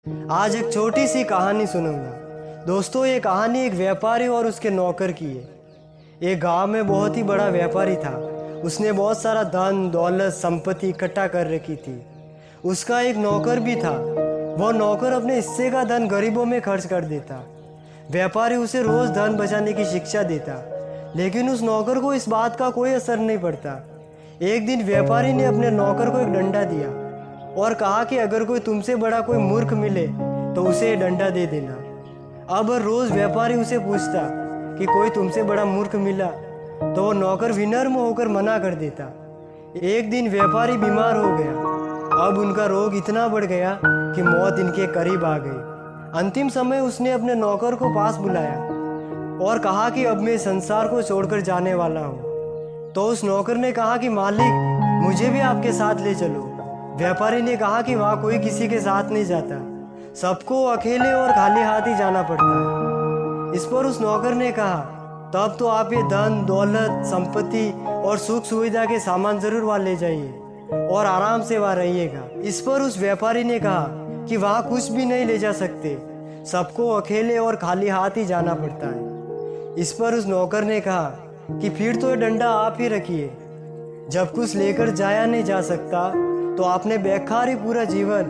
आज एक छोटी सी कहानी सुनूंगा। दोस्तों, ये कहानी एक व्यापारी और उसके नौकर की है। एक गांव में बहुत ही बड़ा व्यापारी था। उसने बहुत सारा धन दौलत संपत्ति इकट्ठा कर रखी थी। उसका एक नौकर भी था। वह नौकर अपने हिस्से का धन गरीबों में खर्च कर देता। व्यापारी उसे रोज धन बचाने की शिक्षा देता, लेकिन उस नौकर को इस बात का कोई असर नहीं पड़ता। एक दिन व्यापारी ने अपने नौकर को एक डंडा दिया और कहा कि अगर कोई तुमसे बड़ा कोई मूर्ख मिले तो उसे ये डंडा दे देना। अब हर रोज व्यापारी उसे पूछता कि कोई तुमसे बड़ा मूर्ख मिला, तो वो नौकर विनम्र होकर मना कर देता। एक दिन व्यापारी बीमार हो गया। अब उनका रोग इतना बढ़ गया कि मौत इनके करीब आ गई। अंतिम समय उसने अपने नौकर को पास बुलाया और कहा कि अब मैं संसार को छोड़कर जाने वाला हूँ। तो उस नौकर ने कहा कि मालिक, मुझे भी आपके साथ ले चलो। व्यापारी ने कहा कि वहाँ कोई किसी के साथ नहीं जाता, सबको अकेले और खाली हाथ ही जाना पड़ता है। इस पर उस नौकर ने कहा, तब तो आप ये धन दौलत संपत्ति और सुख सुविधा के सामान जरूर वहाँ ले जाइए और आराम से वहाँ रहिएगा। इस पर उस व्यापारी ने कहा कि वहाँ कुछ भी नहीं ले जा सकते, सबको अकेले और खाली हाथ ही जाना पड़ता है। इस पर उस नौकर ने कहा कि फिर तो ये डंडा आप ही रखिए। जब कुछ लेकर जाया नहीं जा सकता तो आपने बेकार ही पूरा जीवन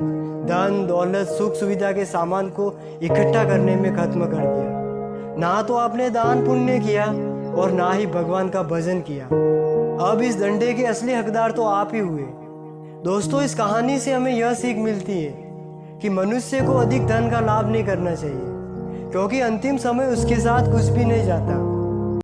धन दौलत सुख सुविधा के सामान को इकट्ठा करने में खत्म कर दिया। ना तो आपने दान पुण्य किया और ना ही भगवान का भजन किया। अब इस डंडे के असली हकदार तो आप ही हुए। दोस्तों, इस कहानी से हमें यह सीख मिलती है कि मनुष्य को अधिक धन का लाभ नहीं करना चाहिए, क्योंकि अंतिम समय उसके साथ कुछ भी नहीं जाता।